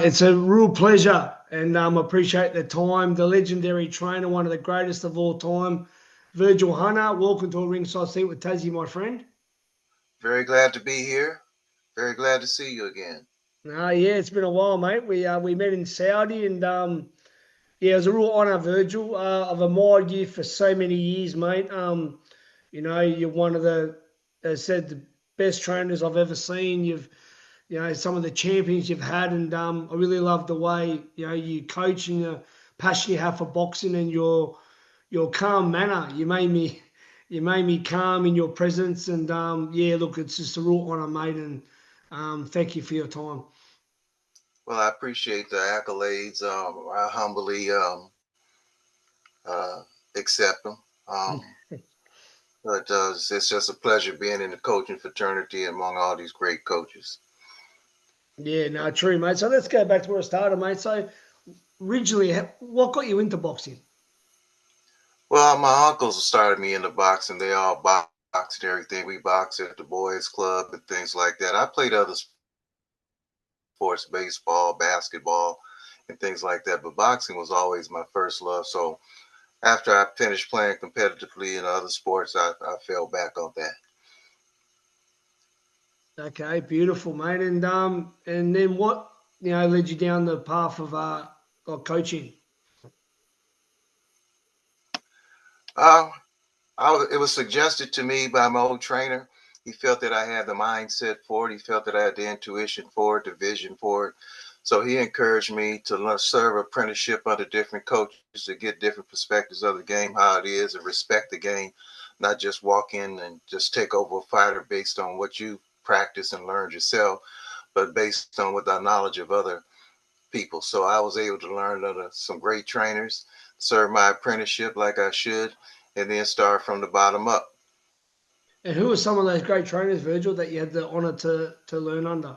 it's a real pleasure, and appreciate the time. The legendary trainer, one of the greatest of all time, Virgil Hunter. Welcome to a ringside seat with Tassie, my friend. Very glad to be here. Very glad to see you again. Yeah, it's been a while, mate. We met in Saudi, and yeah, it was a real honour, Virgil. I've admired you for so many years, mate. You're one of as I said, the best trainers I've ever seen. Some of the champions you've had, and I really love the way you coach and the passion you have for boxing and your calm manner. You made me calm in your presence, and yeah, look, it's just a real honour, mate, and thank you for your time. Well, I appreciate the accolades. I humbly accept them. But it's just a pleasure being in the coaching fraternity among all these great coaches. Yeah, no, true, mate. So let's go back to where I started, mate. So originally, what got you into boxing? Well, my uncles started me into boxing. They all boxed and everything. We boxed at the boys' club and things like that. I played other sports, baseball, basketball, and things like that. But boxing was always my first love. So after I finished playing competitively in other sports, I fell back on that. Okay, beautiful, mate. And then what led you down the path of like coaching? Uh, it was suggested to me by my old trainer. He felt that I had the mindset for it. He felt that I had the intuition for it, the vision for it. So he encouraged me to serve apprenticeship under different coaches to get different perspectives of the game, how it is, and respect the game, not just walk in and just take over a fighter based on what you practice and learned yourself, but based on with our knowledge of other people. So I was able to learn under some great trainers, serve my apprenticeship like I should, and then start from the bottom up. And who were some of those great trainers, Virgil, that you had the honour to learn under?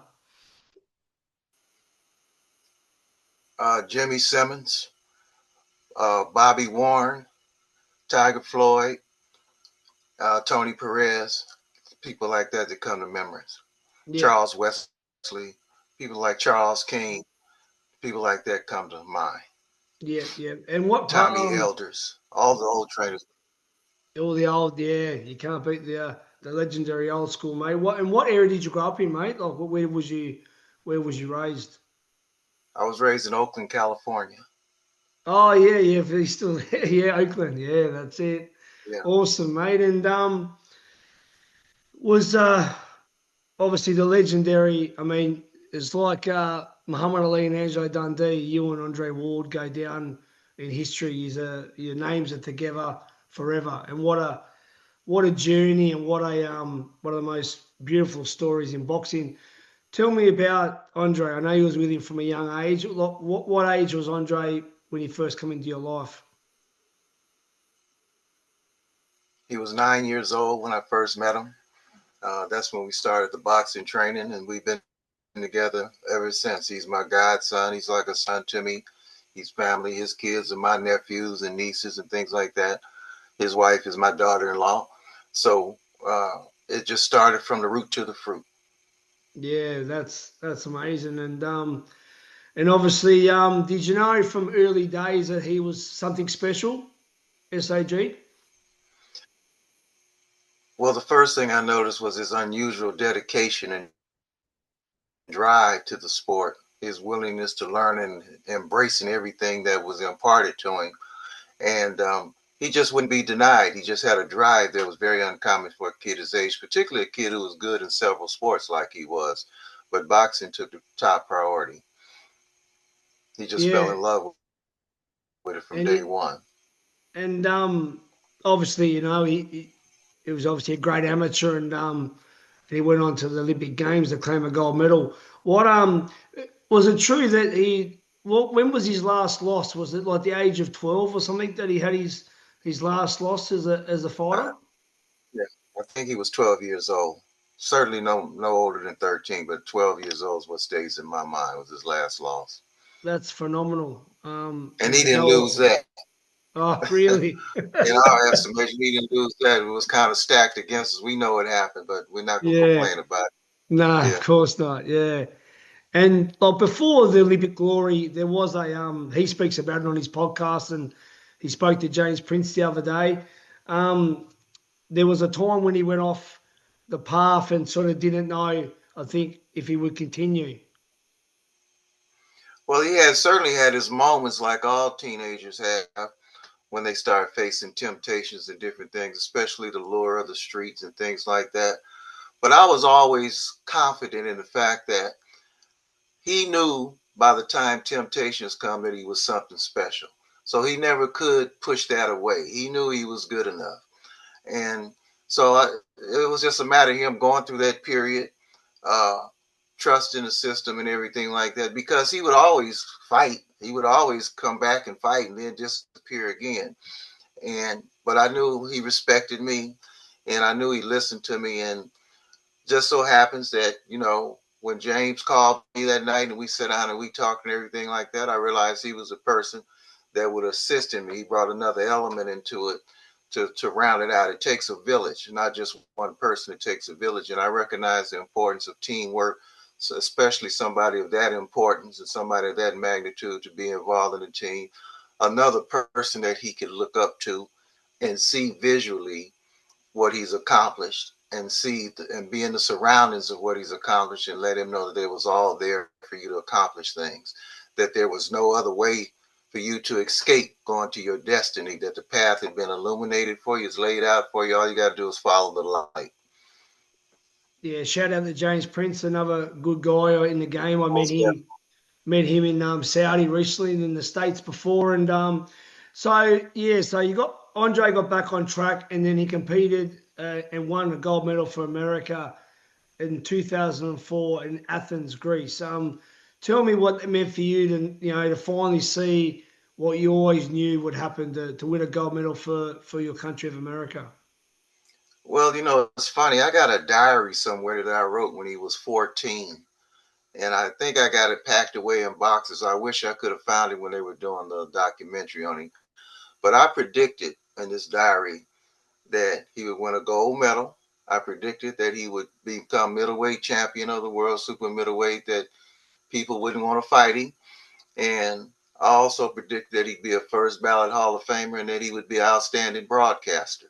Jimmy Simmons, Bobby Warren, Tiger Floyd, Tony Perez, people like that come to memories. Yeah, Charles Wesley, people like Charles King, people like that come to mind. yeah, yeah. And what part? Tommy Elders, all the old trainers. All the old, yeah. You can't beat the legendary old school, mate. What area did you grow up in, mate? Like, where was you raised? I was raised in Oakland, California. Oh yeah, yeah. If he's still there, yeah, Oakland, yeah, that's it. Yeah. Awesome, mate. And was obviously the legendary. I mean, it's like Muhammad Ali and Angelo Dundee. You and Andre Ward go down in history. Your names are together forever. And what a journey, and what one of the most beautiful stories in boxing. Tell me about Andre. I know you was with him from a young age. What age was Andre when he first came into your life? He was 9 years old when I first met him. That's when we started the boxing training, and we've been together ever since. He's my godson. He's like a son to me. He's family. His kids are my nephews and nieces and things like that. His wife is my daughter-in-law. So it just started from the root to the fruit. Yeah, that's amazing. And obviously, did you know from early days that he was something special? SAG. Well, the first thing I noticed was his unusual dedication and drive to the sport, his willingness to learn and embracing everything that was imparted to him. And he just wouldn't be denied. He just had a drive that was very uncommon for a kid his age, particularly a kid who was good in several sports like he was. But boxing took the top priority. He just fell Yeah, in love with it from and day it, one. and obviously, he was obviously a great amateur, and he went on to the Olympic Games to claim a gold medal. What was it true that when was his last loss? Was it like the age of 12 or something that he had his last loss as a Uh, fighter? yeah, I think he was 12 years old. Certainly no older than 13, but 12 years old is what stays in my mind was his last loss. That's phenomenal. And he And didn't lose that. oh, really? In our estimation, he didn't lose that. It was kind of stacked against us. We know it happened, but we're not going to Yeah. complain about it. No, of Yeah. course not. Yeah. And like before the Olympic glory, there was he speaks about it on his podcast, and he spoke to James Prince the other day. Um, there was a time when he went off the path and sort of didn't know, I think, if he would continue. Well, he had certainly had his moments like all teenagers have when they start facing temptations and different things, especially the lure of the streets and things like that. But I was always confident in the fact that he knew by the time temptations come that he was something special. So he never could push that away. He knew he was good enough. And so it was just a matter of him going through that period, uh, trusting the system and everything like that, because he would always fight. He would always come back and fight and then disappear again. But I knew he respected me, and I knew he listened to me. And just so happens that, when James called me that night and we sat down and we talked and everything like that, I realized he was a person that would assist in me. He brought another element into it to round it out. It takes a village, not just one person. It takes a village. And I recognize the importance of teamwork, so especially somebody of that importance and somebody of that magnitude to be involved in a team. Another person that he could look up to and see visually what he's accomplished, and see and be in the surroundings of what he's accomplished, and let him know that it was all there for you to accomplish things, that there was no other way for you to escape going to your destiny, that the path had been illuminated for you, it's laid out for you. All you got to do is follow the light. Yeah, shout out to James Prince, another good guy in the game. I met Most him in Saudi recently and in the States before. And so you got Andre got back on track, and then he competed and won a gold medal for America in 2004 in Athens, Greece. Tell me what it meant for you to finally see what you always knew would happen to win a gold medal for your country of America. Well, it's funny. I got a diary somewhere that I wrote when he was 14. And I think I got it packed away in boxes. I wish I could have found it when they were doing the documentary on him. But I predicted in this diary that he would win a gold medal. I predicted that he would become middleweight champion of the world super middleweight, that people wouldn't want to fight him. And I also predicted that he'd be a first ballot Hall of Famer and that he would be an outstanding broadcaster.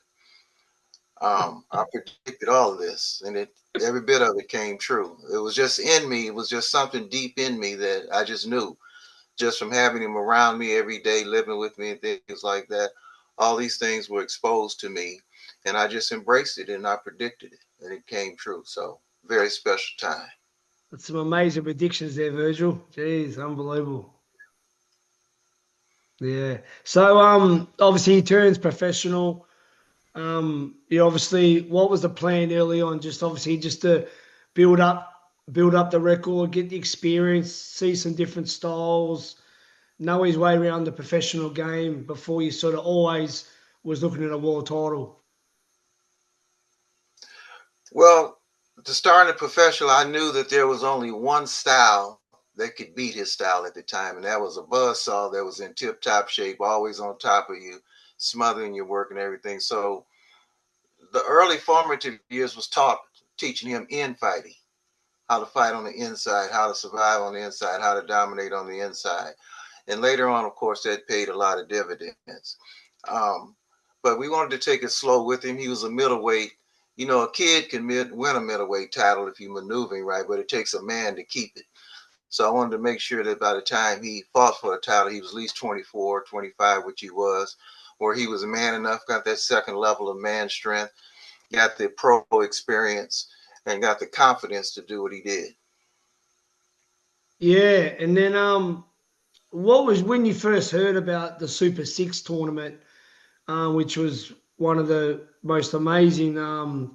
I predicted all of this, and every bit of it came true. It was just in me. It was just something deep in me that I just knew, just from having him around me every day, living with me and things like that. All these things were exposed to me, and I just embraced it and I predicted it, and it came true. So very special time. That's some amazing predictions there, Virgil. Jeez, unbelievable. Yeah. So obviously he turns professional. Obviously, what was the plan early on? Just obviously just to build up build up the record, get the experience, see some different styles, know his way around the professional game before you sort of always was looking at a world title. Well, to start in professional, I knew that there was only one style that could beat his style at the time, and that was a buzzsaw that was in tip-top shape, always on top of you, smothering your work and everything. So the early formative years was teaching him infighting, how to fight on the inside, how to survive on the inside, how to dominate on the inside. And later on, of course, that paid a lot of dividends. Um, but we wanted to take it slow with him. He was a middleweight. A kid can win a middleweight title if you maneuvering right, but it takes a man to keep it. So I wanted to make sure that by the time he fought for a title, he was at least 24, 25, which he was, where he was a man enough, got that second level of man strength, got the pro experience, and got the confidence to do what he did. Yeah, and then what was when you first heard about the Super Six tournament, which was one of the most amazing, all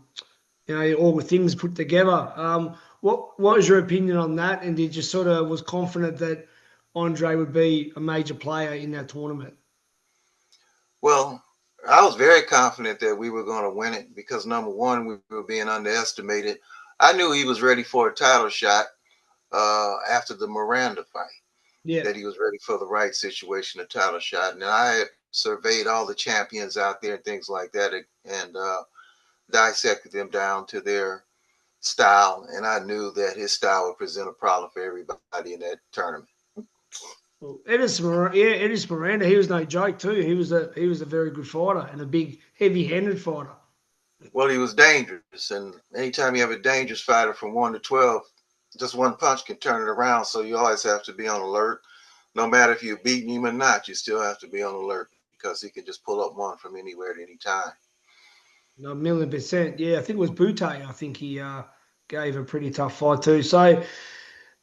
the things put together. What was your opinion on that? And did you sort of was confident that Andre would be a major player in that tournament? Well, I was very confident that we were going to win it because number one, we were being underestimated. I knew he was ready for a title shot after the Miranda fight, Yeah. that he was ready for the right situation, a title shot. And I had surveyed all the champions out there and things like that, and dissected them down to their style, and I knew that his style would present a problem for everybody in that tournament. Well, Edis Miranda, he was no joke too. He was a very good fighter and a big, heavy-handed fighter. Well, he was dangerous, and anytime you have a dangerous fighter from 1 to 12, just one punch can turn it around. So you always have to be on alert. No matter if you're beating him or not, you still have to be on alert because he can just pull up one from anywhere at any time. No, 1,000,000%. Yeah, I think it was Butte. I think he gave a pretty tough fight too. So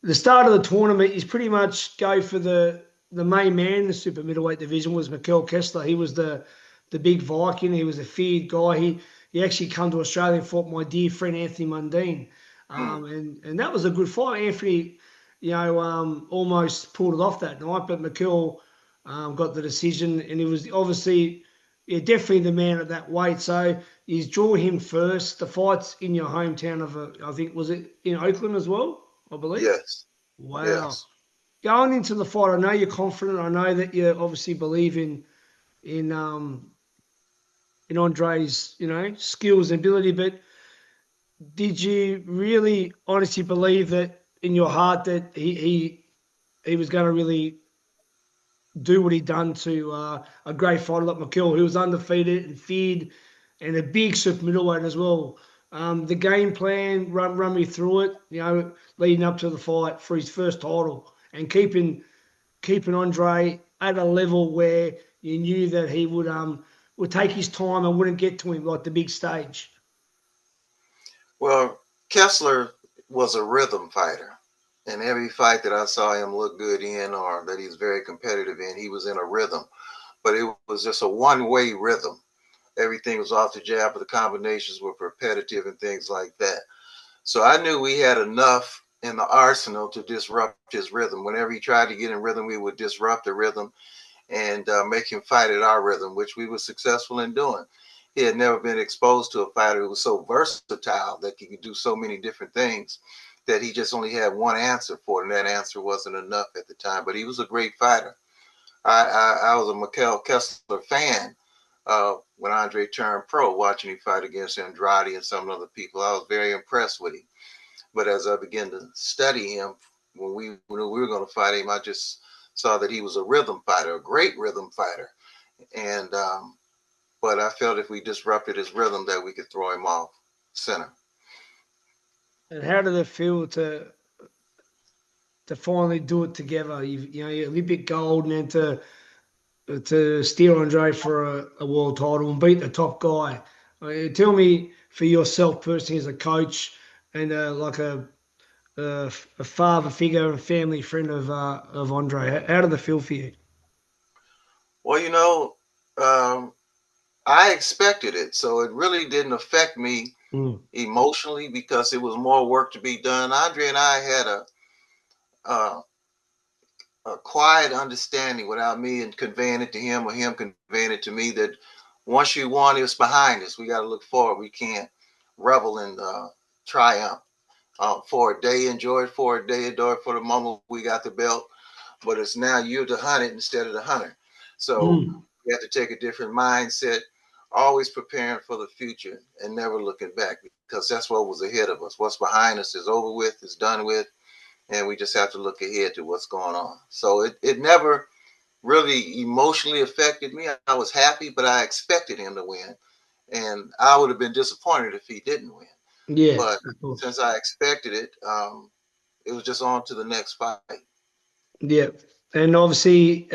the start of the tournament is pretty much go for the main man in the super middleweight division was Mikkel Kessler. He was the big Viking. He was a feared guy. He actually come to Australia and fought my dear friend Anthony Mundine. And that was a good fight. Anthony, almost pulled it off that night, but Mikkel got the decision, and he was obviously, yeah, definitely the man at that weight. So you draw him first. The fight's in your hometown of, I think, was it in Oakland as well, I believe? Yes. Wow. Yes. Going into the fight, I know you're confident. I know that you obviously believe in Andre's, skills and ability, but did you really honestly believe that in your heart that he was going to really do what he done to a great fighter like McKill, who was undefeated and feared, and a big super middleweight as well? The game plan, run me through it, leading up to the fight for his first title, and keeping Andre at a level where you knew that he would take his time and wouldn't get to him like the big stage. Well, Kessler was a rhythm fighter. And every fight that I saw him look good in or that he's very competitive in, he was in a rhythm. But it was just a one-way rhythm. Everything was off the jab, but the combinations were repetitive and things like that. So I knew we had enough in the arsenal to disrupt his rhythm. Whenever he tried to get in rhythm, we would disrupt the rhythm and make him fight at our rhythm, which we were successful in doing. He had never been exposed to a fighter who was so versatile that he could do so many different things that he just only had one answer for it, and that answer wasn't enough at the time. But he was a great fighter. I was a Mikkel Kessler fan when Andre turned pro, watching him fight against Andrade and some other people. I was very impressed with him. But as I began to study him, when we were going to fight him, I just saw that he was a rhythm fighter, a great rhythm fighter. And but I felt if we disrupted his rhythm that we could throw him off center. And how did it feel to finally do it together? Your Olympic gold, and then to steer Andre for a world title and beat the top guy. Tell me for yourself personally as a coach and like a father figure and family friend of Andre. How did it feel for you? Well, I expected it, so it really didn't affect me emotionally because it was more work to be done. Andre and I had a quiet understanding without me conveying it to him or him conveying it to me that once you won, it's behind us. We got to look forward. We can't revel in triumph for a day, enjoy it for a day, enjoy it for the moment we got the belt. But it's now you're the hunted instead of the hunter. So you have to take a different mindset, always preparing for the future and never looking back because that's what was ahead of us. What's behind us is over with, is done with, and we just have to look ahead to what's going on. So it never really emotionally affected me. I was happy, but I expected him to win. And I would have been disappointed if he didn't win. Yeah. But since I expected it, it was just on to the next fight. Yeah. And obviously,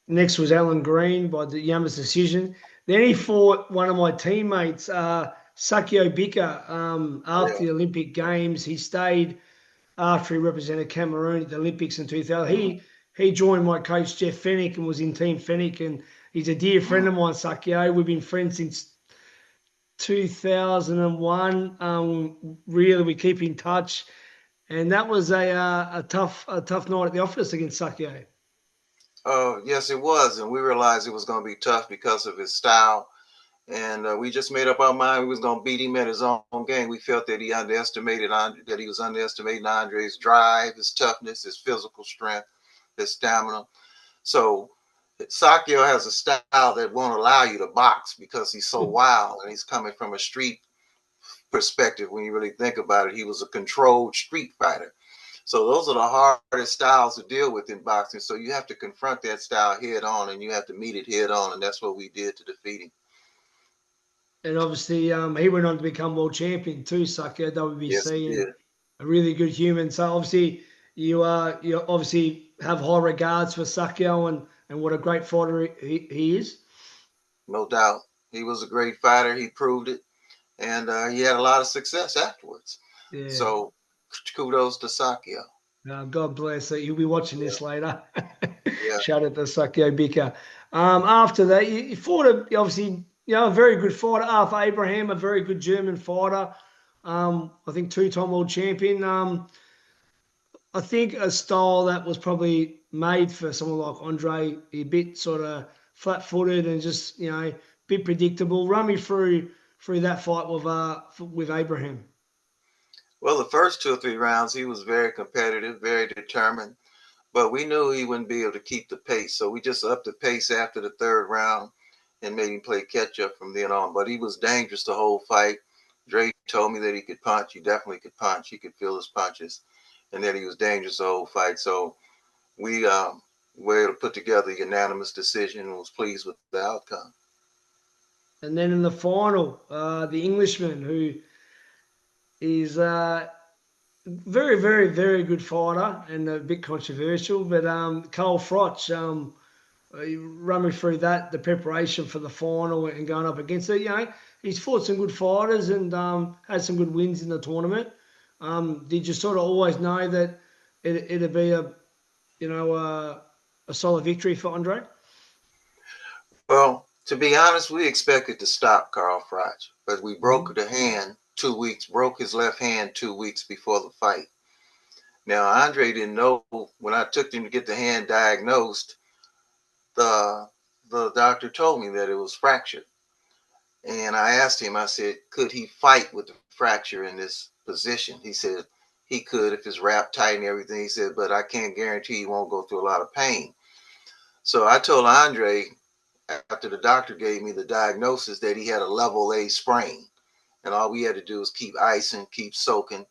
next was Alan Green by the Yamas decision. Then he fought one of my teammates, Sakio Bika, after the Olympic Games. He stayed after he represented Cameroon at the Olympics in 2000. He joined my coach, Jeff Fennick, and was in Team Fennick. And he's a dear friend of mine, Sakio. We've been friends since 2001. Really, we keep in touch. And that was a tough night at the office against Sakio. Yes, it was. And we realized it was going to be tough because of his style. And we just made up our mind we was going to beat him at his own game. We felt that he was underestimating Andre's drive, his toughness, his physical strength, his stamina. So Sakio has a style that won't allow you to box because he's so wild and he's coming from a street perspective, when you really think about it, he was a controlled street fighter. So those are the hardest styles to deal with in boxing. So you have to confront that style head on, and you have to meet it head on, and that's what we did to defeat him. And obviously, he went on to become world champion too, Sucker, Yes, he WBC, and did. a really good human. So obviously, you obviously have high regards for Sakio and what a great fighter he is. No doubt. He was a great fighter. He proved it. And he had a lot of success afterwards. Yeah. So kudos to Sakio. God bless. You'll be watching Yeah, this later. yeah. Shout out to Sakio Bika. After that, you fought obviously, a very good fighter. Arthur Abraham, a very good German fighter. I think two-time world champion. I think a style that was probably made for someone like Andre, a bit sort of flat-footed and just a bit predictable. Run me through that fight with Abraham. Well, the first 2 or 3 rounds, he was very competitive, very determined, but we knew he wouldn't be able to keep the pace. So we just upped the pace after the third round and made him play catch up from then on. But he was dangerous the whole fight. Dre told me that he could punch. He definitely could punch. He could feel his punches, and that he was dangerous the whole fight. So we were able to put together a unanimous decision and was pleased with the outcome. And then in the final, the Englishman who is very, very, very good fighter and a bit controversial, but Carl Froch, you run me through that, the preparation for the final and going up against it. He's fought some good fighters and had some good wins in the tournament. Did you sort of always know that it'd be a solid victory for Andre? Well, to be honest, we expected to stop Carl Froch, but we broke Mm-hmm. the hand 2 weeks, broke his left hand 2 weeks before the fight. Now, Andre didn't know when I took him to get the hand diagnosed, the the doctor told me that it was fractured. And I asked him, I said, could he fight with the fracture in this position? He said he could if it's wrapped tight and everything. He said, but I can't guarantee he won't go through a lot of pain. So I told Andre, after the doctor gave me the diagnosis, that he had a level A sprain. And all we had to do was keep icing, keep soaking,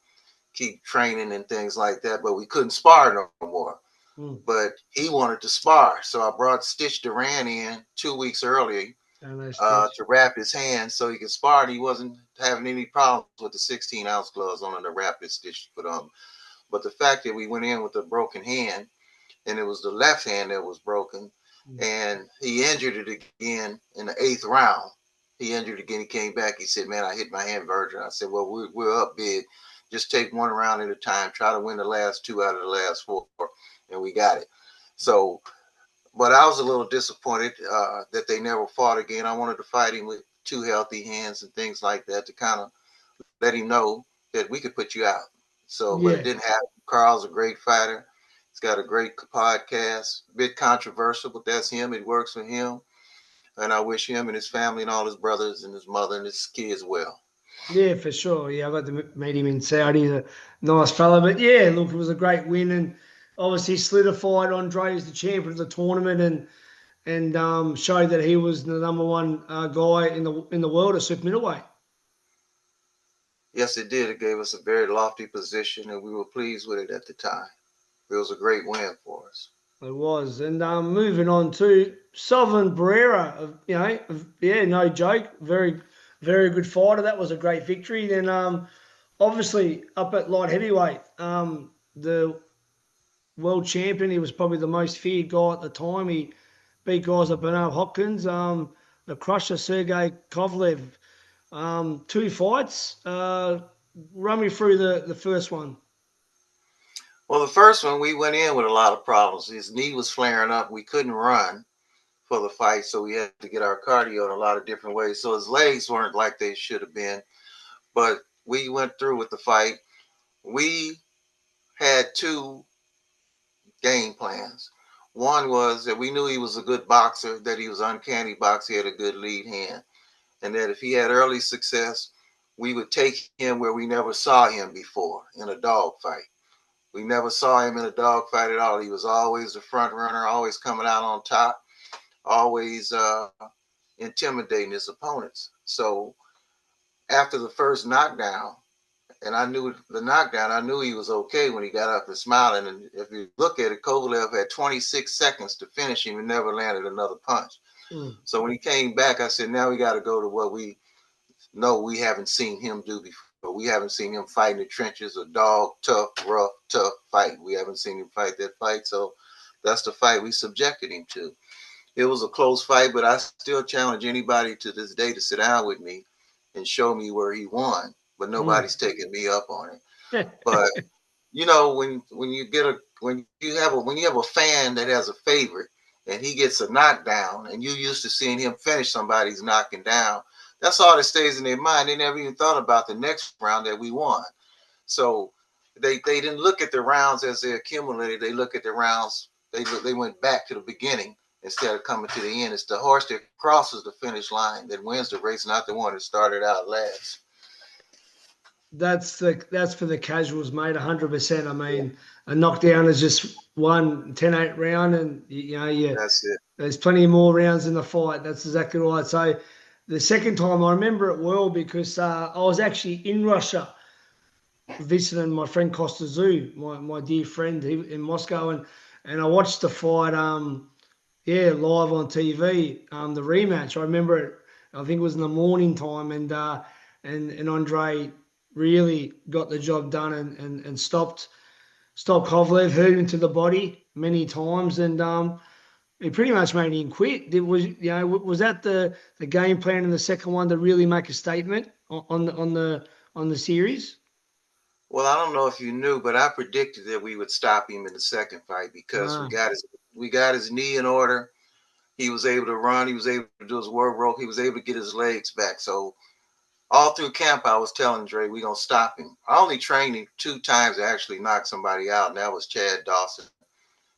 keep training and things like that. But we couldn't spar no more. Mm. But he wanted to spar. So I brought Stitch Duran in 2 weeks early And no stitch. to wrap his hand so he could spar. And he wasn't having any problems with the 16-ounce gloves on and the wrap his Stitch put on. But the fact that we went in with a broken hand, and it was the left hand that was broken, and he injured it again in the 8th round. He injured again. He came back. He said, man, I hit my hand, Virgil. I said, well, we're up big. Just take one round at a time. Try to win the last 2 out of the last 4. And we got it. So, but I was a little disappointed that they never fought again. I wanted to fight him with 2 healthy hands and things like that to kind of let him know that we could put you out. So, but it Yeah. didn't happen. Carl's a great fighter. He's got a great podcast, a bit controversial, but that's him. It works for him. And I wish him and his family and all his brothers and his mother and his kids well. Yeah, for sure. Yeah, I got to meet him in Saudi. He's a nice fella. But yeah, look, it was a great win and obviously solidified Andre as the champion of the tournament and showed that he was the number one guy in the world at super middleweight. Yes, it did. It gave us a very lofty position, and we were pleased with it at the time. It was a great win for us. It was. And moving on to Southern Barrera, yeah, no joke. Very, very good fighter. That was a great victory. Then obviously up at light heavyweight, the world champion, he was probably the most feared guy at the time. He beat guys like Bernard Hopkins, the crusher Sergey Kovalev. 2 fights. Run me through the first one. Well, the first one, we went in with a lot of problems. His knee was flaring up. We couldn't run for the fight, so we had to get our cardio in a lot of different ways. So his legs weren't like they should have been. But we went through with the fight. We had 2 game plans. One was that we knew he was a good boxer, that he was uncanny boxer, he had a good lead hand, and that if he had early success, we would take him where we never saw him before in a dog fight. We never saw him in a dog fight at all. He was always the front runner, always coming out on top, always intimidating his opponents. So after the first knockdown, and I knew the knockdown, I knew he was okay when he got up and smiling. And if you look at it, Kovalev had 26 seconds to finish him and never landed another punch. So when he came back, I said, now we got to go to what we know we haven't seen him do before. We haven't seen him fight in the trenches, a dog, tough, rough, tough fight. We haven't seen him fight that fight. So that's the fight we subjected him to. It was a close fight, but I still challenge anybody to this day to sit down with me and show me where he won. But nobody's taking me up on it. But you know, when you have a fan that has a favorite and he gets a knockdown, and you used to seeing him finish somebody's knocking down, that's all that stays in their mind. They never even thought about the next round that we won. So they didn't look at the rounds as they accumulated. They look at the rounds. They went back to the beginning instead of coming to the end. It's the horse that crosses the finish line that wins the race, not the one that started out last. That's for the casuals, mate. 100%. I mean, a knockdown is just one 10-8 round, and That's it. There's plenty more rounds in the fight. That's exactly right. So the second time, I remember it well because I was actually in Russia visiting my friend Kostazu, my dear friend in Moscow, and I watched the fight. Live on TV. The rematch. I remember it. I think it was in the morning time, and Andre really got the job done and stopped Kovalev, hurt him to the body many times, and he pretty much made him quit. Was that the game plan in the second one to really make a statement on the series? Well, I don't know if you knew, but I predicted that we would stop him in the second fight because we got his knee in order. He was able to run. He was able to do his work rope. He was able to get his legs back. So all through camp, I was telling Dre, we're going to stop him. I only trained him 2 times to actually knock somebody out, and that was Chad Dawson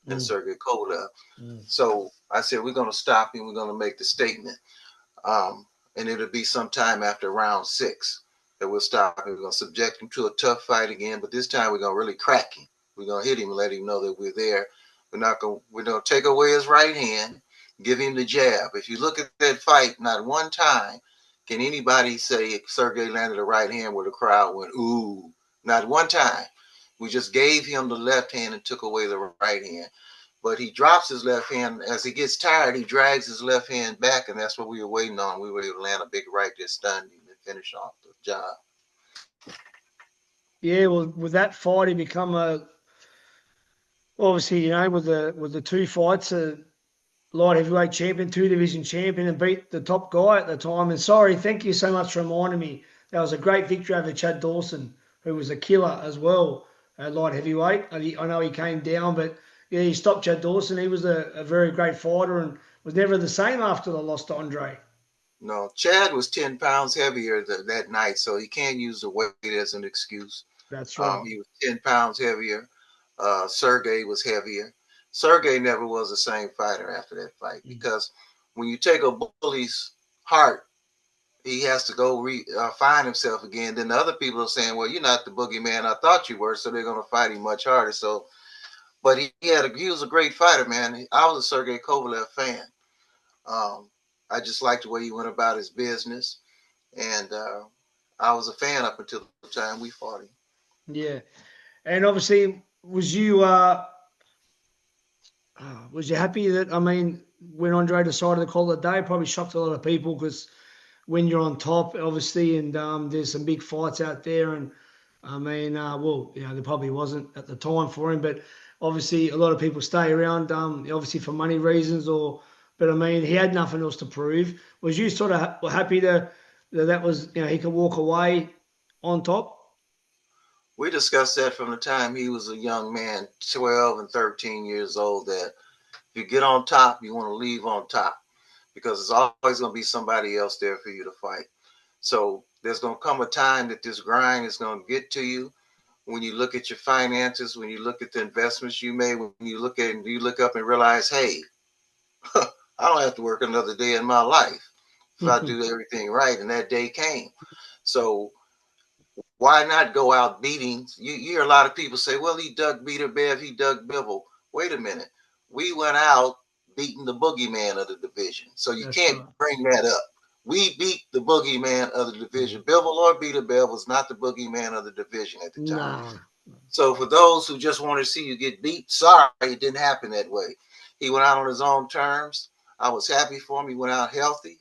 and Sergey Kovalev. So I said, we're going to stop him. We're going to make the statement. And it'll be sometime after round 6 that we'll stop him. We're going to subject him to a tough fight again, but this time we're going to really crack him. We're going to hit him and let him know that we're there. We're going to take away his right hand, give him the jab. If you look at that fight, not one time can anybody say Sergey landed a right hand where the crowd went, ooh? Not one time. We just gave him the left hand and took away the right hand. But he drops his left hand. As he gets tired, he drags his left hand back, and that's what we were waiting on. We were able to land a big right that stunned him and finish off the job. Yeah, well, with that fight, he become obviously, with the 2 fights, light heavyweight champion, 2 division champion, and beat the top guy at the time. And sorry, thank you so much for reminding me. That was a great victory over Chad Dawson, who was a killer as well at light heavyweight. I know he came down, but yeah, he stopped Chad Dawson. He was a very great fighter and was never the same after the loss to Andre. No, Chad was 10 pounds heavier that night, so he can't use the weight as an excuse. That's right. He was 10 pounds heavier. Sergey was heavier. Sergey never was the same fighter after that fight because when you take a bully's heart, he has to go find himself again. Then the other people are saying, well, you're not the boogeyman I thought you were, so they're going to fight him much harder. So, but he was a great fighter, man. I was a Sergey Kovalev fan. I just liked the way he went about his business, and I was a fan up until the time we fought him. Yeah, and obviously, was you happy that, when Andre decided to call it a day? Probably shocked a lot of people because when you're on top, obviously, and there's some big fights out there, and there probably wasn't at the time for him, but obviously a lot of people stay around, obviously for money reasons, but he had nothing else to prove. Was you sort of happy that was, he could walk away on top? We discussed that from the time he was a young man, 12 and 13 years old, that if you get on top, you want to leave on top because there's always going to be somebody else there for you to fight. So there's going to come a time that this grind is going to get to you. When you look at your finances, when you look at the investments you made, when you look up and realize, hey, I don't have to work another day in my life if I do everything right. And that day came. So why not go out beating? You hear a lot of people say, well, he dug Beater Bev, he dug Bivol. Wait a minute. We went out beating the boogeyman of the division. So you can't bring that up. We beat the boogeyman of the division. Bivol or Beta Bev was not the boogeyman of the division at the time. Nah. So for those who just want to see you get beat, sorry, it didn't happen that way. He went out on his own terms. I was happy for him. He went out healthy.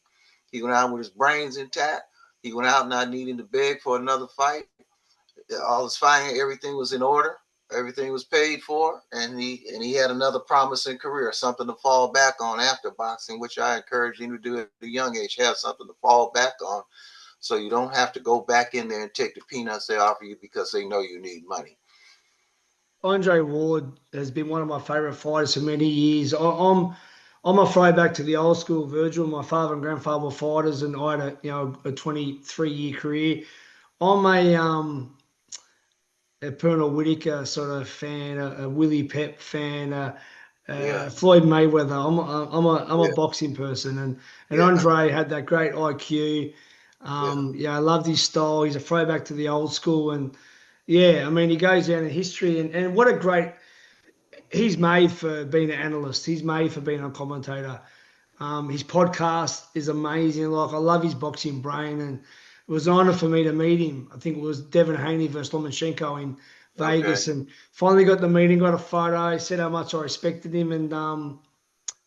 He went out with his brains intact. He went out not needing to beg for another fight. All his fighting, everything was in order. Everything was paid for, and he had another promising career, something to fall back on after boxing, which I encourage him to do at a young age. Have something to fall back on, so you don't have to go back in there and take the peanuts they offer you because they know you need money. Andre Ward has been one of my favourite fighters for many years. I'm a throwback to the old school Virgil. My father and grandfather were fighters, and I had a 23-year career. I'm a Pernell Whitaker sort of fan, a Willie Pep fan, Yeah, Floyd Mayweather. I'm a yeah, boxing person, and yeah, Andre had that great IQ. yeah, Yeah, I loved his style. He's a throwback to the old school, and yeah, I mean he goes down in history, and what a great. He's made for being an analyst. He's made for being a commentator. His podcast is amazing. Like I love his boxing brain, and it was an honor for me to meet him. I think it was Devin Haney versus Lomachenko in okay. Vegas, and finally got the meeting, got a photo, said how much I respected him, and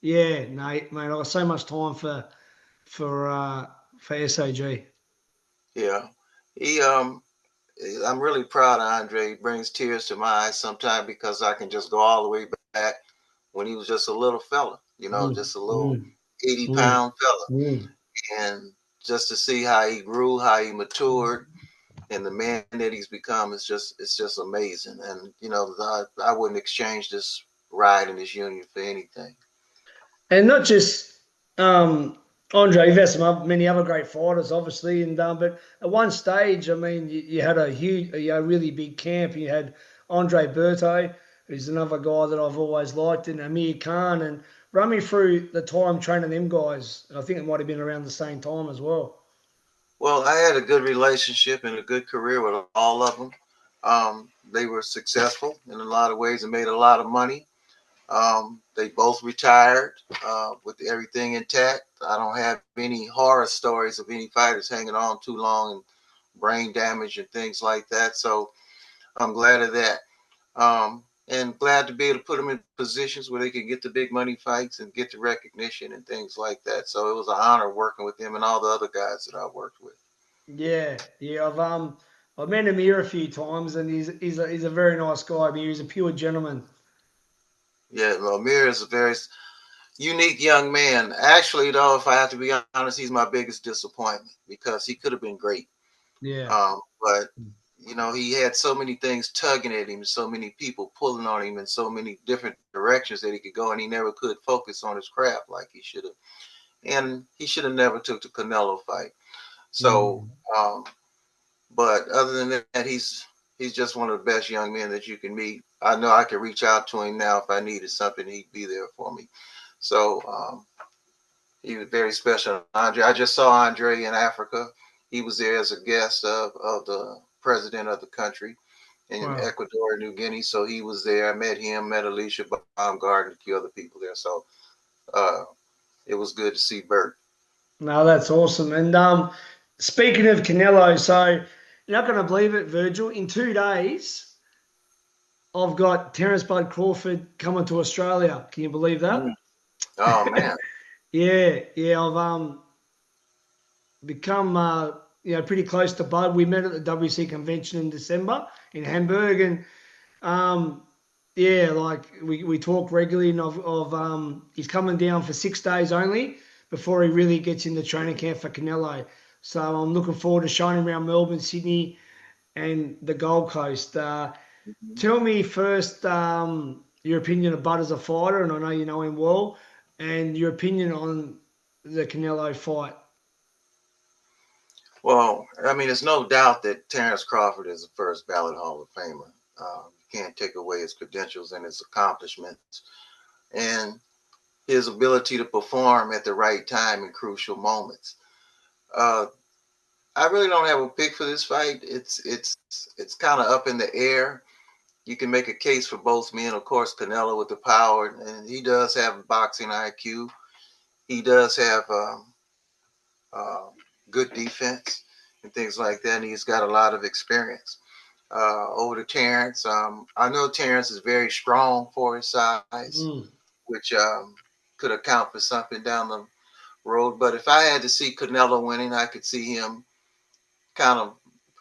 yeah, Nate, mate, I got so much time for SAG. Yeah, he I'm really proud of Andre. He brings tears to my eyes sometimes because I can just go all the way back when he was just a little fella, Mm, just a little mm, 80 mm, pound fella. mm. And just to see how he grew, how he matured, and the man that he's become is just amazing. And I wouldn't exchange this ride in this union for anything. And not just Andre, you've had many other great fighters, obviously, and but at one stage, I mean, you had a really big camp. You had Andre Berto, who's another guy that I've always liked, and Amir Khan, and run me through the time training them guys. I think it might have been around the same time as well. Well, I had a good relationship and a good career with all of them. They were successful in a lot of ways and made a lot of money. They both retired with everything intact. I don't have any horror stories of any fighters hanging on too long and brain damage and things like that. So I'm glad of that. And glad to be able to put them in positions where they can get the big money fights and get the recognition and things like that. So it was an honor working with them and all the other guys that I worked with. Yeah, yeah. I've met Amir a few times, and he's a very nice guy. I mean, he's a pure gentleman. Yeah, Amir is a very unique young man. Actually, though, if I have to be honest, he's my biggest disappointment because he could have been great. Yeah. But he had so many things tugging at him, so many people pulling on him in so many different directions that he could go, and he never could focus on his craft like he should have. And he should have never took the Canelo fight. So, Mm. but other than that, he's just one of the best young men that you can meet. I know I can reach out to him now if I needed something; he'd be there for me. So he was very special. Andre, I just saw Andre in Africa. He was there as a guest of the president of the country in Wow. Ecuador and New Guinea. So he was there. I met him, met Alicia Baumgarten, a few other people there. So uh, it was good to see Bert. No, that's awesome. And speaking of Canelo, so you're not going to believe it, Virgil. In 2 days, I've got Terence Bud Crawford coming to Australia. Can you believe Mm. that? Oh man. Yeah, yeah. I've become pretty close to Bud. We met at the WC convention in December in Hamburg, and um, yeah, like we talk regularly. And he's coming down for 6 days only before he really gets into training camp for Canelo. So I'm looking forward to showing him around Melbourne, Sydney, and the Gold Coast. Tell me first your opinion of Bud as a fighter, and I know you know him well, and your opinion on the Canelo fight. Well, I mean, there's no doubt that Terence Crawford is the first ballot Hall of Famer. You can't take away his credentials and his accomplishments and his ability to perform at the right time in crucial moments. Uh, I really don't have a pick for this fight. It's kind of up in the air. You can make a case for both men. Of course, Canelo with the power, and he does have a boxing IQ. He does have good defense and things like that. And he's got a lot of experience. Over to Terrence, I know Terrence is very strong for his size, which could account for something down the road. But if I had to see Canelo winning, I could see him kind of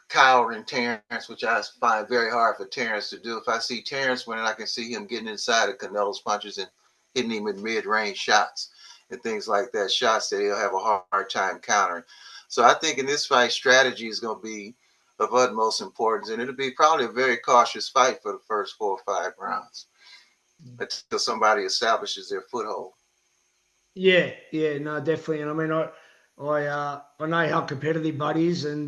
cowering Terrence, which I find very hard for Terrence to do. If I see Terrence winning, I can see him getting inside of Canelo's punches and hitting him with mid-range shots and things like that, shots that he'll have a hard time countering. So I think in this fight, strategy is going to be of utmost importance, and it'll be probably a very cautious fight for the first 4 or 5 rounds until somebody establishes their foothold. Yeah, no, definitely. And I mean, I know how competitive Bud is, and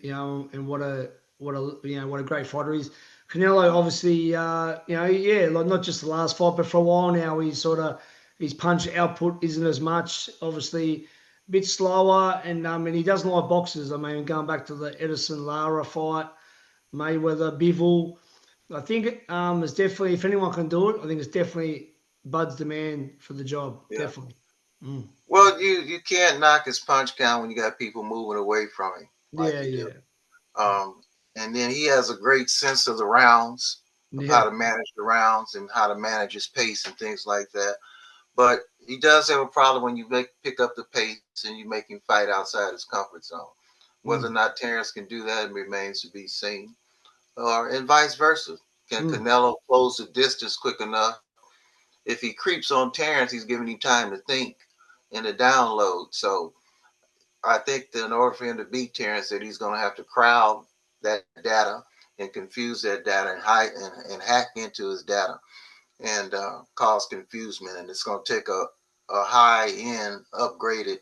you know, and what a what a great fighter he is. Canelo, obviously, you know, yeah, like not just the last fight, but for a while now, his punch output isn't as much. Obviously, a bit slower, and he doesn't like boxers. I mean, going back to the Edison Lara fight, Mayweather, Bivol. I think it's definitely, if anyone can do it, I think it's definitely Bud's the man for the job. Yeah. Definitely. Well, you can't knock his punch count when you got people moving away from him like you do. And then he has a great sense of the rounds, of how to manage the rounds and how to manage his pace and things like that. But he does have a problem when you pick up the pace and you make him fight outside his comfort zone. Whether or not Terrence can do that remains to be seen, and vice versa. Can Canelo close the distance quick enough? If he creeps on Terrence, he's giving him time to think and to download. So I think that in order for him to beat Terrence, that he's going to have to crowd that data and confuse that data and hack into his data and cause confusion. And it's going to take a high-end, upgraded,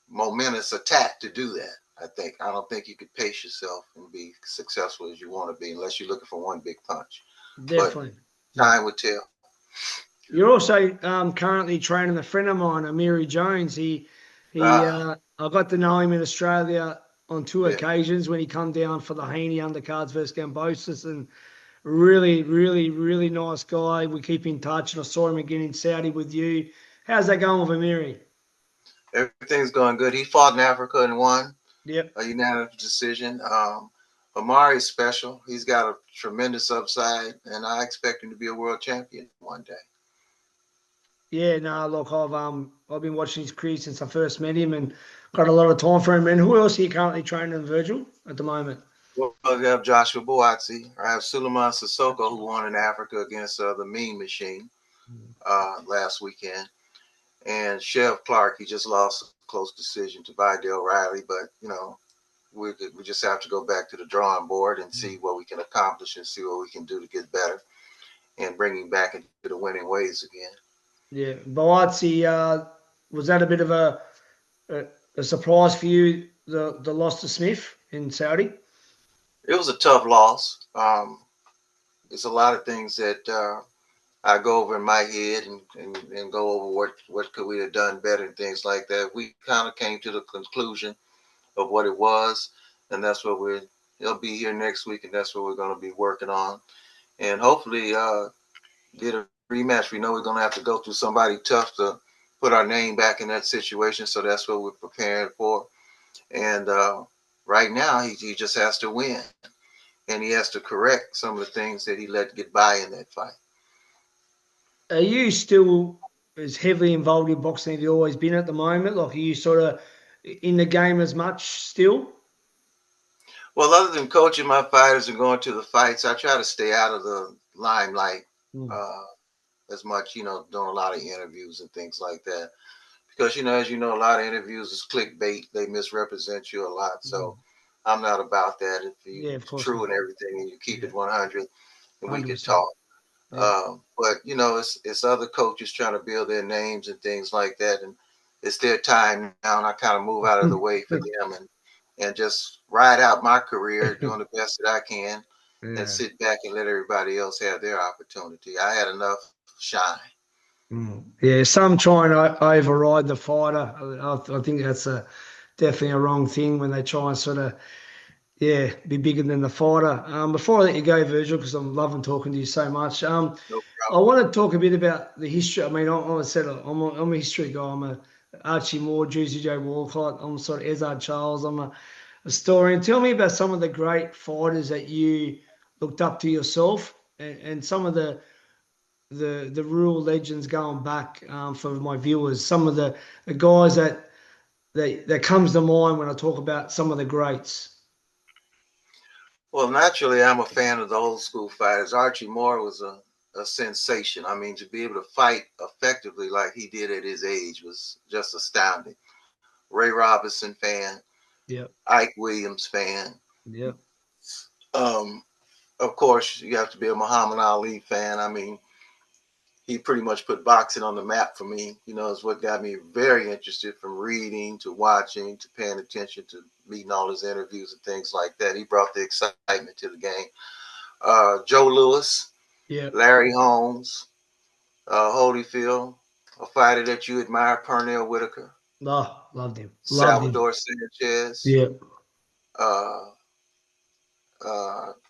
momentous attack to do that. I don't think you could pace yourself and be successful as you want to be unless you're looking for one big punch. Definitely. But time would tell. You're also currently training a friend of mine, Amiri Jones. I got to know him in Australia on 2 occasions when he come down for the Haney undercards versus Gambosis, and really, really, really nice guy. We keep in touch, and I saw him again in Saudi with you. How's that going with Amiri? Everything's going good. He fought in Africa and won. Yep. A unanimous decision. Amari's special. He's got a tremendous upside, and I expect him to be a world champion one day. Yeah, no, look, I've been watching his career since I first met him and got a lot of time for him. And who else are you currently training, Virgil, at the moment? Well, we have Joshua Buatsi. I have Suleiman Sissoko, who won in Africa against the Mean Machine last weekend. And Chev Clark, he just lost a close decision to Vidal Riley. But, you know, we just have to go back to the drawing board and see what we can accomplish and see what we can do to get better and bring him back into the winning ways again. Yeah, Buatsi, was that a bit of a surprise for you, the loss to Smith in Saudi? It was a tough loss. There's a lot of things that I go over in my head and go over what could we have done better and things like that. We kind of came to the conclusion of what it was, and that's what he'll be here next week, and that's what we're going to be working on. And hopefully get a rematch. We know we're going to have to go through somebody tough to put our name back in that situation, so that's what we're preparing for. And right now, he just has to win, and he has to correct some of the things that he let get by in that fight. Are you still as heavily involved in boxing as you've always been at the moment? Like, are you sort of in the game as much still? Well, other than coaching my fighters and going to the fights, I try to stay out of the limelight as much, you know, doing a lot of interviews and things like that. Because, you know, as you know, a lot of interviews is clickbait. They misrepresent you a lot. So I'm not about that. If you're true and everything and you keep it 100, and we can talk. But, you know, it's other coaches trying to build their names and things like that. And it's their time now, and I kind of move out of the way for them and just ride out my career doing the best that I can and sit back and let everybody else have their opportunity. I had enough shine. Yeah, some try and override the fighter. I think that's definitely a wrong thing when they try and sort of, be bigger than the fighter. Before I let you go, Virgil, because I'm loving talking to you so much, I want to talk a bit about the history. I mean, I said I'm a history guy. I'm a Archie Moore, Juicy Joe Walcott. I'm sort of Ezard Charles. I'm a historian. Tell me about some of the great fighters that you looked up to yourself, and some of the rural legends going back, for my viewers. Some of the guys that comes to mind when I talk about some of the greats. Well, naturally, I'm a fan of the old school fighters. Archie Moore was a sensation. I mean, to be able to fight effectively like he did at his age was just astounding. Ray Robinson fan, Yep. Ike Williams fan. Yep. Um, of course, you have to be a Muhammad Ali fan. I mean, he pretty much put boxing on the map for me. You know, it's what got me very interested, from reading to watching to paying attention to reading all his interviews and things like that. He brought the excitement to the game. Joe Louis, Yep. Larry Holmes, Holyfield, a fighter that you admire, Pernell Whitaker, Oh, loved him. Loved him. Salvador Sanchez, Yep. uh,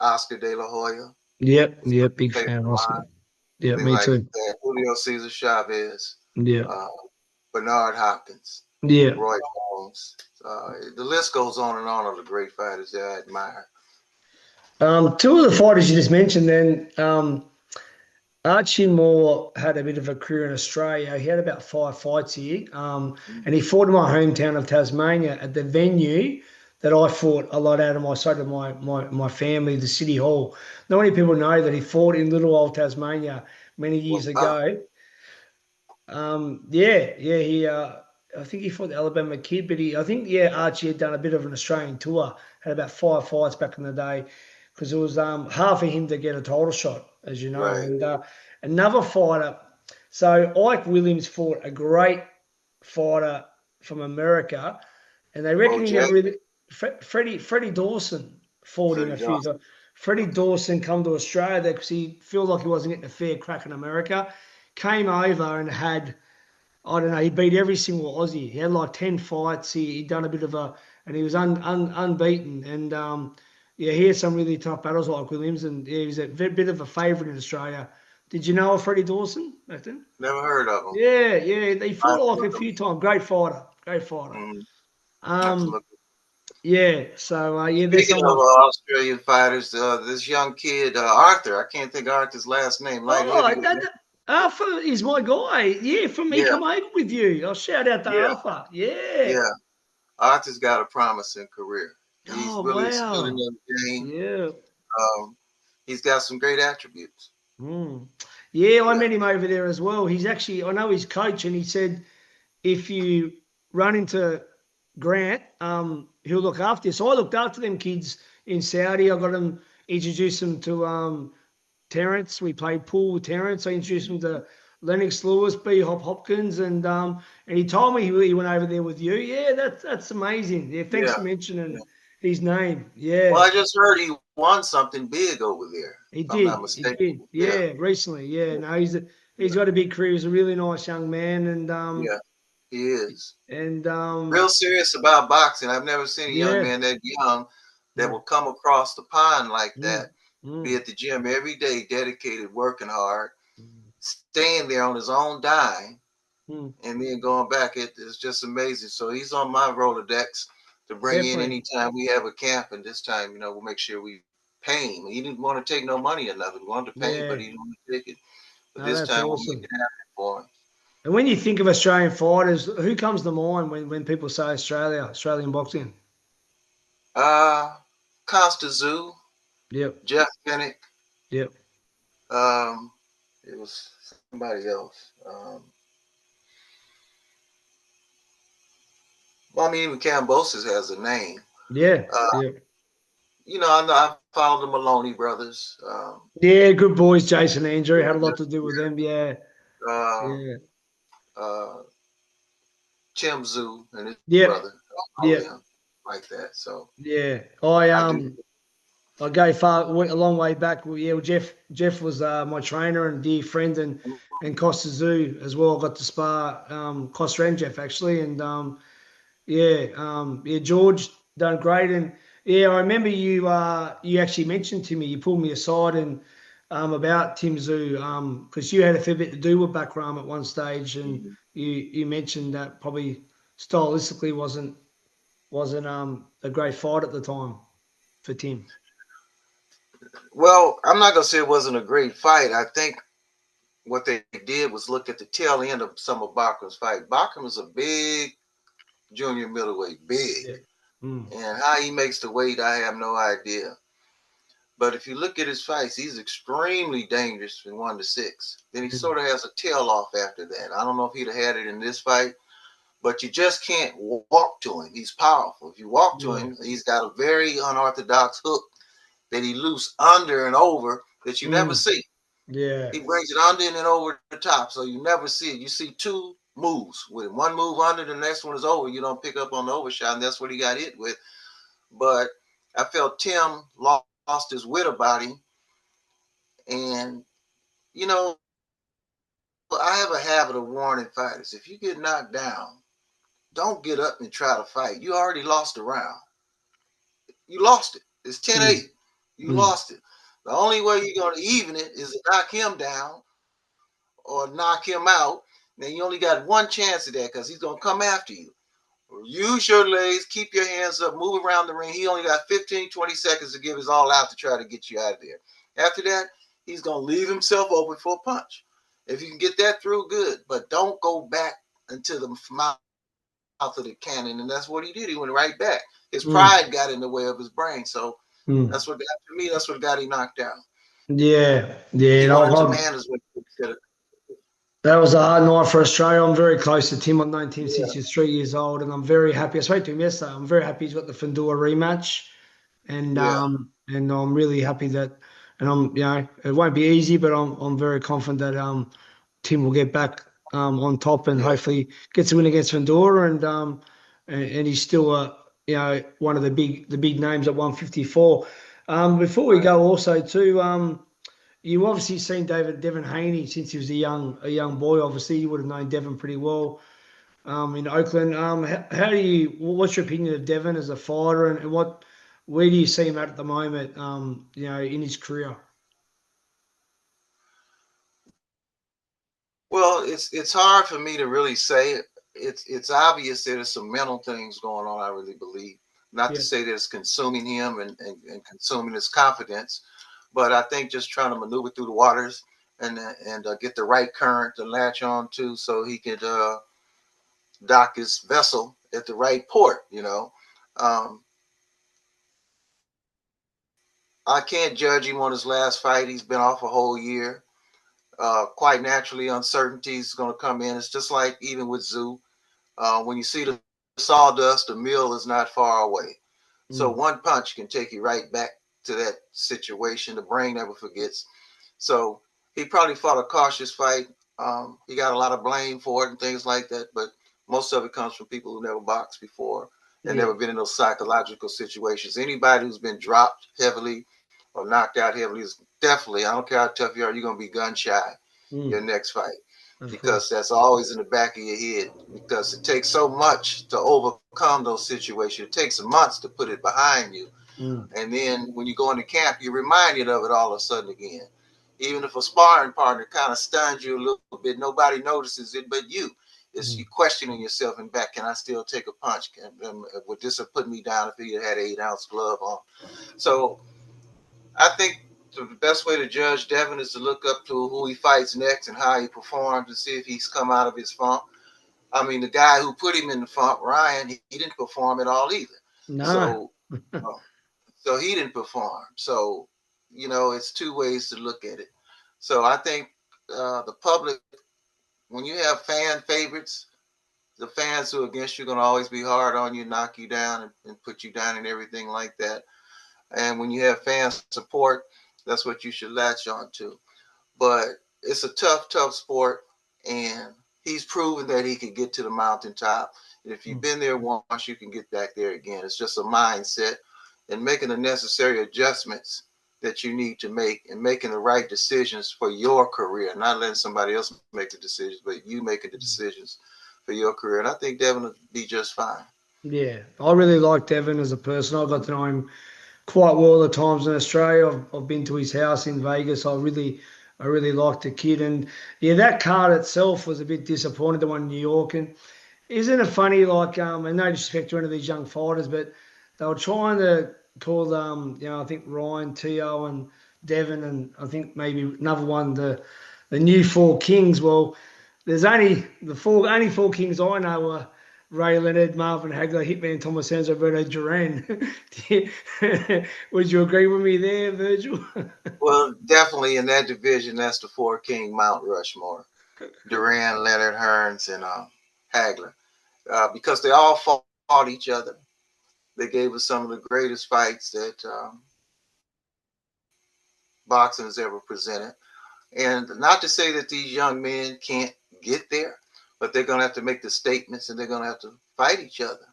Oscar De La Hoya, Yep. Yep. Big Taylor fan, Oscar. Line, Yeah, things me like too. that. Julio Cesar Chavez, Yeah. uh, Bernard Hopkins, Yeah. Roy Jones. The list goes on and on of the great fighters that I admire. Two of the fighters you just mentioned then, Archie Moore had a bit of a career in Australia. He had about 5 fights here, and he fought in my hometown of Tasmania at the venue that I fought a lot out of my family, the City Hall. Not many people know that he fought in little old Tasmania many years Wow. ago. Yeah, I think he fought the Alabama Kid, but I think, Archie had done a bit of an Australian tour, had about 5 fights back in the day, because it was hard for him to get a title shot, as you know. Right. And another fighter, so Ike Williams fought a great fighter from America, and they reckon he OJ, never really. Freddie Dawson fought him Freddie a few Johnson. times. Freddie Dawson come to Australia because he felt like he wasn't getting a fair crack in America. Came over and had, I don't know, he beat every single Aussie. He had like 10 fights. He'd done a bit of and he was unbeaten. And yeah, he had some really tough battles like Williams, and yeah, he was a bit of a favourite in Australia. Did you know of Freddie Dawson back then? Never heard of him. Yeah, he I have fought to like look a him. few times. Great fighter, great fighter. I have to Um, look. yeah, so yeah, there's Speaking of someone. Australian fighters, this young kid, Arthur, I can't think of Arthur's last name, light Oh, heavyweight. Arthur is my guy. Yeah, from me, Yeah, come over with you. I'll shout out to yeah, Arthur. Yeah. yeah. Arthur's got a promising career. He's Oh, really stood in wow. the game. Yeah. Um, he's got some great attributes. Mm. Yeah, I Yeah, met him over there as well. He's actually, I know his coach, and he said if you run into Grant, he'll look after you. So I looked after them kids in Saudi. I got him, introduced them to Terrence. We played pool with Terrence. I introduced him to Lennox Lewis, B. Hopkins, and he told me he went over there with you. Yeah, that's amazing. Yeah, thanks yeah, for yeah. mentioning his name. Well, Yeah. I just heard he won something big over there, He if I'm not did. He mistaken. did. Yeah, Yeah, recently. Yeah. yeah, No, he's got a big career. He's a really nice young man, yeah. He is and real serious about boxing. I've never seen a young yeah. man that young that Mm, will come across the pond like mm, that, be mm, at the gym every day, dedicated, working hard, mm, staying there on his own dime, mm. and then going back. It's just amazing. So he's on my Rolodex to bring in Definitely. anytime we have a camp, and this time, we'll make sure we pay him. He didn't want to take no money or nothing. He wanted to pay him, but Yeah. he didn't want to take it. But No, this that's time we'll make awesome. it happen for him. And when you think of Australian fighters, who comes to mind when people say Australian boxing? Uh, Constance Zoo, Yep. Jeff Finnick. Yep. Um, it was somebody else. Well, I mean, even Cambosis has a name. Yeah. Uh, Yeah. I followed the Maloney brothers. Yeah, good boys, Jason Andrew. Had a lot Yeah, to do with them. Yeah. uh, Yeah. uh, Tim Zoo and his Yep. brother, all of Yep. them like that. So Yeah. I do. I go a long way back. Well, yeah, well, Jeff was my trainer and dear friend, and Costa Zoo as well. I got to spar Costa and Jeff actually, and yeah, George done great, and yeah, I remember you actually mentioned to me, you pulled me aside and about Tim Zoo because you had a fair bit to do with Backram at one stage, and you mentioned that probably stylistically wasn't a great fight at the time for Tim. Well, I'm not gonna say it wasn't a great fight. I think what they did was look at the tail end of some of Bachman's fight. Bachman was a big junior middleweight, big, Yeah. Mm. and how he makes the weight, I have no idea. But if you look at his fights, he's extremely dangerous from 1 to 6. Then he Mm. sort of has a tail off after that. I don't know if he'd have had it in this fight, but you just can't walk to him. He's powerful. If you walk to Yeah. him, he's got a very unorthodox hook that he loose under and over that you never Mm. see. Yeah. He brings it under and then over the top, so you never see it. You see two moves with it. One move under, the next one is over. You don't pick up on the overshot, and that's what he got hit with. But I felt Tim lost his wit about him, and you know, I have a habit of warning fighters. If you get knocked down, don't get up and try to fight. You already lost the round. You lost it. It's 10-8. Mm. You Mm. lost it. The only way you're going to even it is to knock him down or knock him out. Now, you only got one chance of that because he's going to come after you. Use your legs, keep your hands up, move around the ring. He only got 15, 20 seconds to give his all out to try to get you out of there. After that, he's going to leave himself open for a punch. If you can get that through, good. But don't go back into the mouth of the cannon. And that's what he did. He went right back. His Mm. pride got in the way of his brain. So Mm. that's what got to me. That's what got him knocked down. Yeah. Yeah. He No, wanted to manage what he could have. that was a hard night for Australia. I'm very close to Tim. I'm 19 since Yeah, he's 3 years old, and I'm very happy. I spoke to him yesterday. I'm very happy he's got the Fundora rematch, yeah, and I'm really happy that, and it won't be easy, but I'm very confident that Tim will get back on top and yeah. hopefully gets a win against Fundora, and he's still one of the big names at 154. Before we Right. go, also too. You obviously seen Devin Haney since he was a young boy. Obviously, you would have known Devin pretty well in Oakland. What's your opinion of Devin as a fighter, and where do you see him at the moment? In his career. Well, it's hard for me to really say. It's obvious that there's some mental things going on. I really believe. Not to Yeah, say that it's consuming him and consuming his confidence, but I think just trying to maneuver through the waters and get the right current to latch on to, so he could dock his vessel at the right port. Um, I can't judge him on his last fight. He's been off a whole year. Quite naturally, uncertainty is going to come in. It's just like even with Zoo. When you see the sawdust, the mill is not far away. So mm, one punch can take you right back to that situation. The brain never forgets. So he probably fought a cautious fight. He got a lot of blame for it and things like that, but most of it comes from people who never boxed before and yeah, never been in those psychological situations. Anybody who's been dropped heavily or knocked out heavily is definitely, I don't care how tough you are, you're going to be gun shy your mm, next fight, of because course. that's always in the back of your head, because it takes so much to overcome those situations. It takes months to put it behind you. Mm, And then when you go into camp, you're reminded of it all of a sudden again. Even if a sparring partner kind of stuns you a little bit, nobody notices it but you. It's mm, you questioning yourself and back, can I still take a punch? Would this have put me down if he had an 8-ounce glove on? So I think the best way to judge Devin is to look up to who he fights next and how he performs and see if he's come out of his funk. I mean, the guy who put him in the funk, Ryan, he didn't perform at all either. nah. So, uh, so he didn't perform. So, it's two ways to look at it. So I think the public, when you have fan favorites, the fans who are against you are going to always be hard on you, knock you down, and put you down and everything like that. And when you have fan support, that's what you should latch on to. But it's a tough, tough sport, and he's proven that he can get to the mountaintop. And if you've Mm, been there once, you can get back there again. It's just a mindset and making the necessary adjustments that you need to make, and making the right decisions for your career, not letting somebody else make the decisions, but you making the decisions for your career. And I think Devin will be just fine. yeah, I really like Devin as a person. I got to know him quite well at times in Australia. I've been to his house in Vegas. I really I really liked the kid. And yeah, that card itself was a bit disappointed, the one in New York. And isn't it funny, like, and no disrespect to any of these young fighters, but they were trying to call, I think Ryan, Tio, and Devon, and I think maybe another one, the new four kings. Well, there's only four kings I know are Ray Leonard, Marvin Hagler, Hitman Thomas Enzo, Roberto Duran. Would you agree with me there, Virgil? Well, definitely in that division, that's the four king Mount Rushmore: Duran, Leonard, Hearns, and Hagler, because they all fought each other. They gave us some of the greatest fights that boxing has ever presented. And not to say that these young men can't get there, but they're going to have to make the statements and they're going to have to fight each other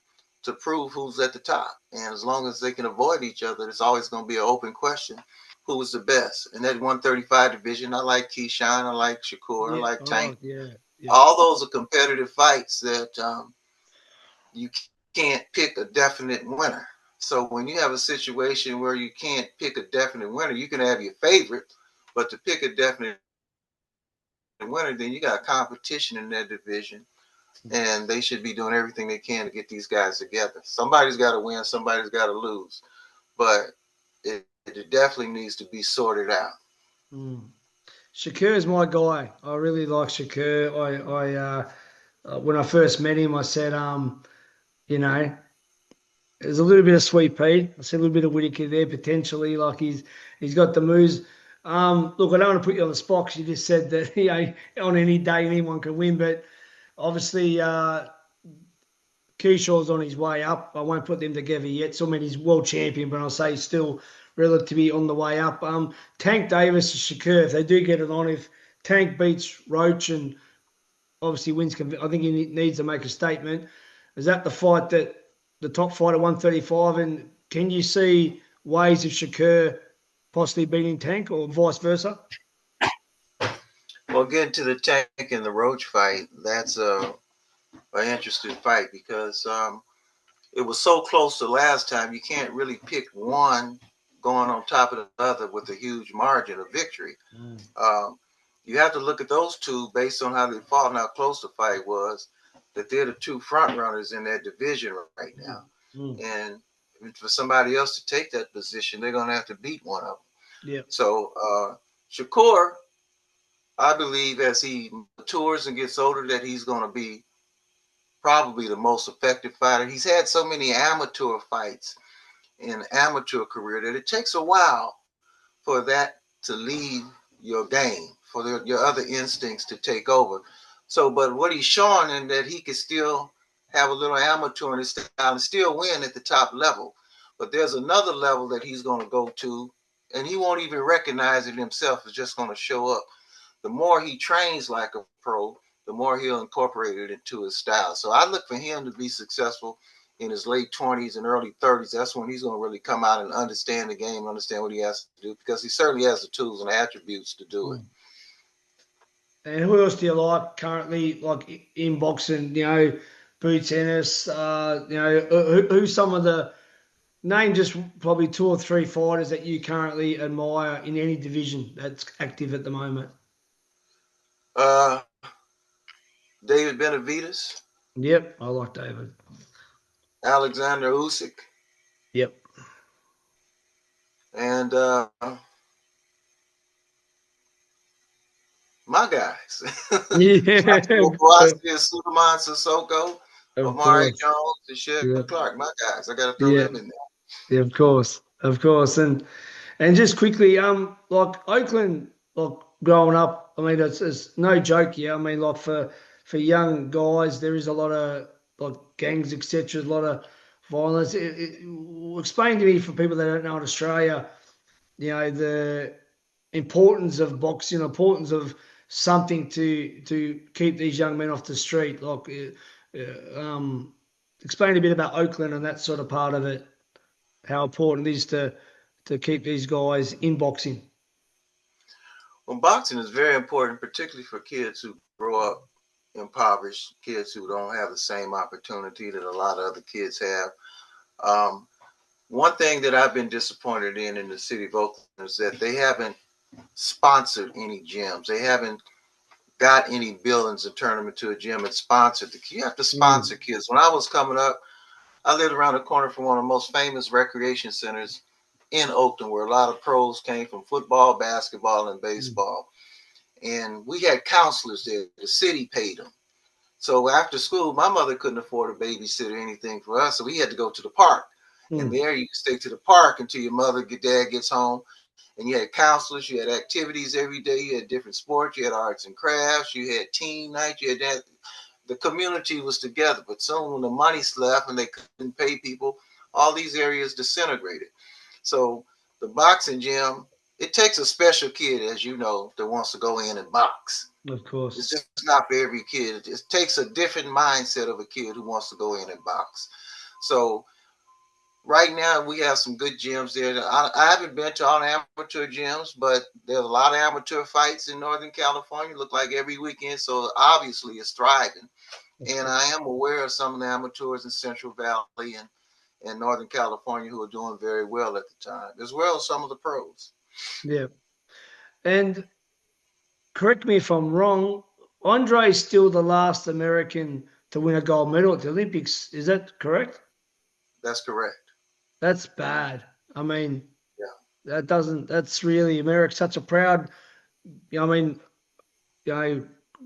to prove who's at the top. And as long as they can avoid each other, it's always going to be an open question. Who was the best? In that 135 division, I like Keyshawn, I like Shakur, I Yeah. like Tank. Yeah. All those are competitive fights that you can't pick a definite winner. So when you have a situation where you can't pick a definite winner, you can have your favorite, but to pick a definite winner, then you got competition in that division, and they should be doing everything they can to get these guys together. Somebody's got to win, somebody's got to lose, but it definitely needs to be sorted out. Shakur is my guy. I really like Shakur. When I first met him, I said, there's a little bit of Sweet Pea. I said a little bit of Whitaker there potentially. Like he's got the moves. Look, I don't want to put you on the spot because you just said that on any day anyone can win, but obviously Keyshaw's on his way up. I won't put them together yet. So I mean he's world champion, but I'll say he's still relatively on the way up. Tank Davis and Shakur, if they do get it on, if Tank beats Roach and obviously wins, I think he needs to make a statement. Is that the fight that the top fight at 135? And can you see ways of Shakur possibly beating Tank or vice versa? Well, getting to the Tank and the Roach fight, that's an interesting fight because it was so close to last time. You can't really pick one going on top of the other with a huge margin of victory. You have to look at those two based on how they fought and how close the fight was, that they're the two front runners in that division right now. And for somebody else to take that position, they're going to have to beat one of them. Yeah. So Shakur, I believe as he matures and gets older, that he's going to be probably the most effective fighter. He's had so many amateur fights in amateur career that it takes a while for that to leave your game, for your other instincts to take over. So, but what he's showing in that he can still have a little amateur in his style and still win at the top level. But there's another level that he's going to go to, and he won't even recognize it himself. It's just going to show up. The more he trains like a pro, the more he'll incorporate it into his style. So I look for him to be successful in his late 20s and early 30s. That's when he's going to really come out and understand the game, understand what he has to do, because he certainly has the tools and attributes to do it. And who else do you like currently, like in boxing? Boots Ennis. Who's some of the name? Just probably two or three fighters that you currently admire in any division that's active at the moment. David Benavidez. Yep, I like David. Alexander Usyk. Yep. And my guys. Yeah. Suleiman Sissoko, Omari Jones, and Shelby Clark. My guys. I got to throw them in there. Yeah, of course. And just quickly, like Oakland, like growing up, I mean, it's no joke. Yeah, I mean, like for young guys, there is a lot of like gangs, etc. A lot of violence. Explain to me for people that don't know in Australia, the importance of boxing, importance of something to keep these young men off the street. Like, explain a bit about Oakland and that sort of part of it. How important it is to keep these guys in boxing. Well, boxing is very important, particularly for kids who grow up impoverished, kids who don't have the same opportunity that a lot of other kids have. One thing that I've been disappointed in the city of Oakland is that they haven't sponsored any gyms. They haven't got any buildings and turned them into a gym and sponsored the. You have to sponsor kids. When I was coming up, I lived around the corner from one of the most famous recreation centers in Oakland, where a lot of pros came from football, basketball, and baseball. And we had counselors there. The city paid them. So after school, my mother couldn't afford a babysitter or anything for us, so we had to go to the park. And there you stay to the park until your dad gets home. And you had counselors, you had activities every day, you had different sports, you had arts and crafts, you had teen night, you had that. The community was together. But soon when the money left and they couldn't pay people, all these areas disintegrated. So the boxing gym, it takes a special kid, as you know, that wants to go in and box. Of course. It's just not for every kid. It takes a different mindset of a kid who wants to go in and box. So right now, we have some good gyms there. I haven't been to all amateur gyms, but there's a lot of amateur fights in Northern California. Look like every weekend, so obviously it's thriving. And I am aware of some of the amateurs in Central Valley and Northern California who are doing very well at the time, as well as some of the pros. Yeah. And correct me if I'm wrong, Andre is still the last American to win a gold medal at the Olympics. Is that correct? That's correct. That's bad. I mean, that's really America's such a proud,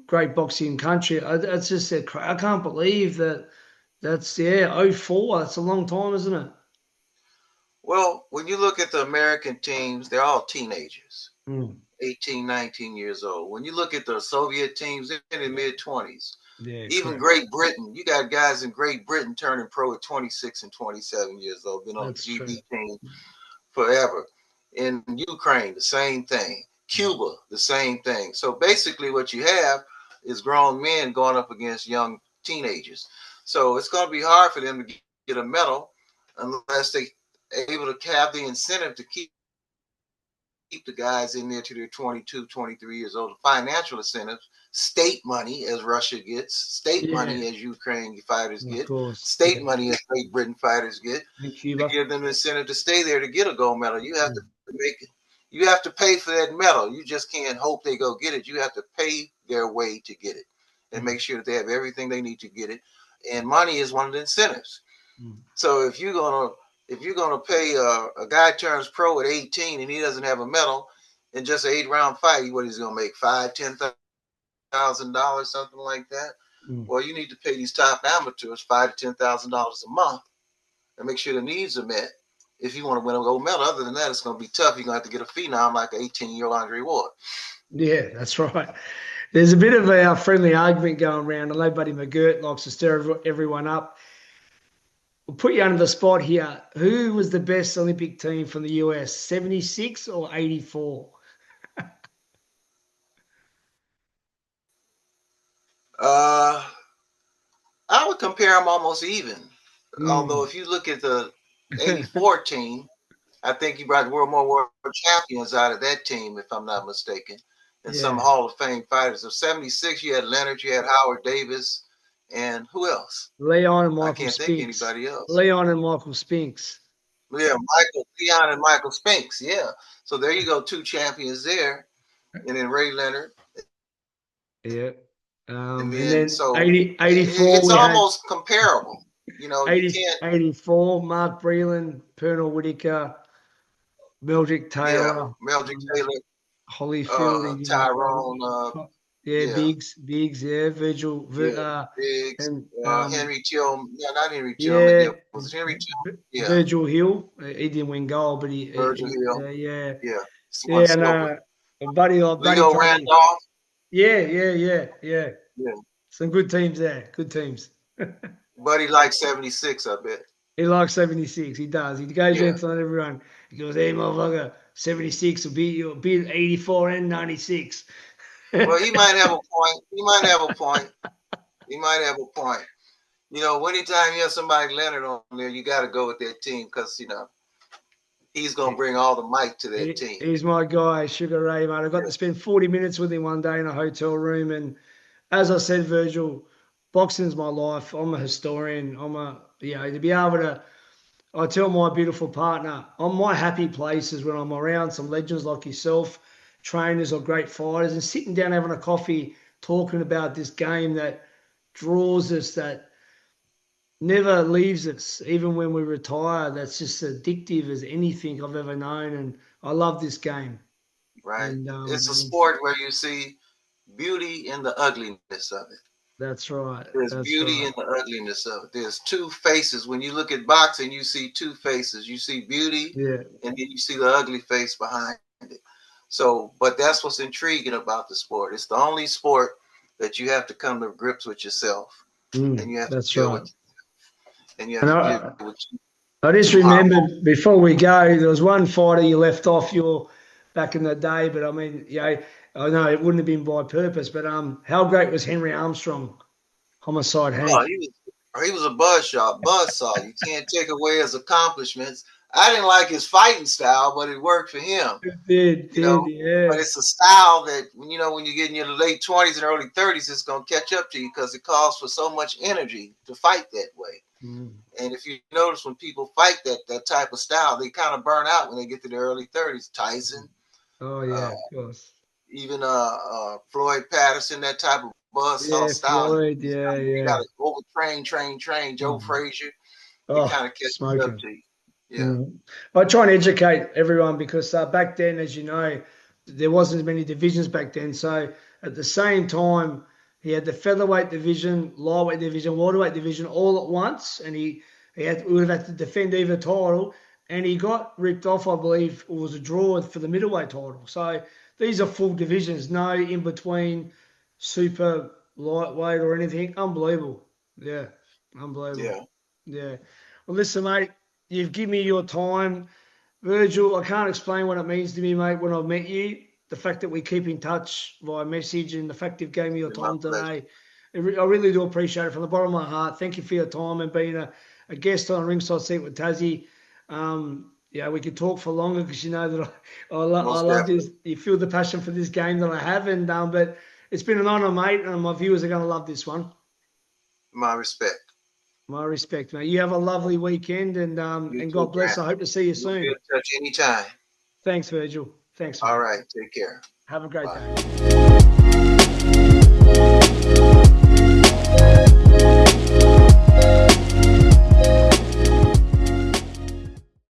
great boxing country. That's just, I can't believe that's 04. That's a long time, isn't it? Well, when you look at the American teams, they're all teenagers, 18, 19 years old. When you look at the Soviet teams, they're in their mid-20s. Yeah, even Great Britain, you got guys in Great Britain turning pro at 26 and 27 years old, been on the GB team forever. In Ukraine, the same thing. Cuba, the same thing. So basically what you have is grown men going up against young teenagers. So it's going to be hard for them to get a medal unless they able to have the incentive to keep the guys in there till they're 22, 23 years old. The financial incentives, state money as Russia gets, state money as Ukraine fighters get, state money as Great Britain fighters get, to give them the incentive to stay there to get a gold medal. You have to make it. You have to pay for that medal. You just can't hope they go get it. You have to pay their way to get it and make sure that they have everything they need to get it. And money is one of the incentives. So if you're gonna pay a guy turns pro at 18 and he doesn't have a medal in just an 8-round fight, what he's gonna make $5,000-$10,000, something like that. Well, you need to pay these top amateurs $5,000 to $10,000 a month and make sure the needs are met. If you want to win a gold medal, other than that, it's gonna be tough. You're gonna have to get a phenom like an 18-year-old Andre Ward. Yeah, that's right. There's a bit of a friendly argument going around. I know Buddy McGirt likes to stir everyone up. We'll put you under the spot here. Who was the best Olympic team from the US, 76 or 84? I would compare them almost even. Although if you look at the 84 team, I think you brought more world champions out of that team, if I'm not mistaken, and some Hall of Fame fighters. Of 76, you had Leonard, you had Howard Davis, and who else? Leon and Michael I can't think of anybody else. Leon and Michael Spinks. Yeah, Leon and Michael Spinks. Yeah. So there you go, 2 champions there, and then Ray Leonard. Yeah. And then so 84. It's almost comparable. You know, 84, Mark Breland, Pernell Whitaker, Meldrick Taylor. Yeah, Meldrick Taylor. Holyfield. Tyrone. Biggs, Virgil. Biggs. And, Henry Tillman. Yeah, not Henry Tillman. Yeah, was it Henry Tillman? Yeah. Virgil Hill. He didn't win gold, but Virgil Hill. Yeah. And Buddy Leo Randolph. Yeah. Some good teams there. Good teams. Buddy likes 76, I bet. He likes 76. He does. He goes around telling everyone. He goes, "Hey, motherfucker, 76 will beat you. Beat 84 and 96." Well, he might have a point. You know, anytime you have somebody Leonard on there, you got to go with that team because, you know, he's going to bring all the might to that team. He's my guy, Sugar Ray, mate. I got to spend 40 minutes with him one day in a hotel room. And as I said, Virgil, boxing's my life. I'm a historian. To be able to, I tell my beautiful partner, my happy place is when I'm around some legends like yourself trainers or great fighters, and sitting down having a coffee, talking about this game that draws us, that never leaves us, even when we retire. That's just addictive as anything I've ever known, and I love this game. Right. And It's a sport where you see beauty in the ugliness of it. that's right. There's That's beauty right. in the ugliness of it. There's two faces. When you look at boxing, you see two faces. You see beauty, Yeah. and then you see the ugly face behind it. So, but that's what's intriguing about the sport. It's the only sport that you have to come to grips with yourself, and you have to That's deal right. with, and you have And to deal with I just too hard. remembered before we go, there was one fighter you left off your back in the day, but I mean, I know it wouldn't have been by purpose, but how great was Henry Armstrong, Homicide Oh, Hank? he was a buzzsaw. You can't take away his accomplishments. I didn't like his fighting style, but it worked for him. But Yeah. it's a style that when you get in your late 20s and early 30s, it's gonna catch up to you because it calls for so much energy to fight that way. And if you notice, when people fight that type of style, they kind of burn out when they get to their early 30s. Tyson, Oh yeah, of course. even Floyd Patterson, that type of buzzsaw Yeah, style. Floyd. You got Yeah. to overtrain. Joe Frazier, it Oh, kind of catches up smoking. to you. Yeah. I try and educate everyone because back then, as you know, there wasn't as many divisions back then. So at the same time, he had the featherweight division, lightweight division, welterweight division all at once, and would have had to defend either title, and he got ripped off, I believe, or was a draw for the middleweight title. So these are full divisions, no in between, super lightweight or anything. Unbelievable. Yeah, unbelievable. Yeah. Yeah. Well, listen, mate, you've given me your time. Virgil, I can't explain what it means to me, mate, when I've met you. The fact that we keep in touch via message and the fact you've gave me your It's my time pleasure. today. I really do appreciate it from the bottom of my heart. Thank you for your time and being a guest on Ringside Seat with Tassie. Yeah, we could talk for longer because you know that I Most love this. definitely. You feel the passion for this game that I have, and but it's been an honour, mate, and my viewers are going to love this one. My respect. My respect, mate. You have a lovely weekend, and You and too, God bless. Grant. I hope to see you We'll be in soon. touch anytime. Thanks, Virgil. Thanks, All mate. right. Take care. Have a great Bye. day.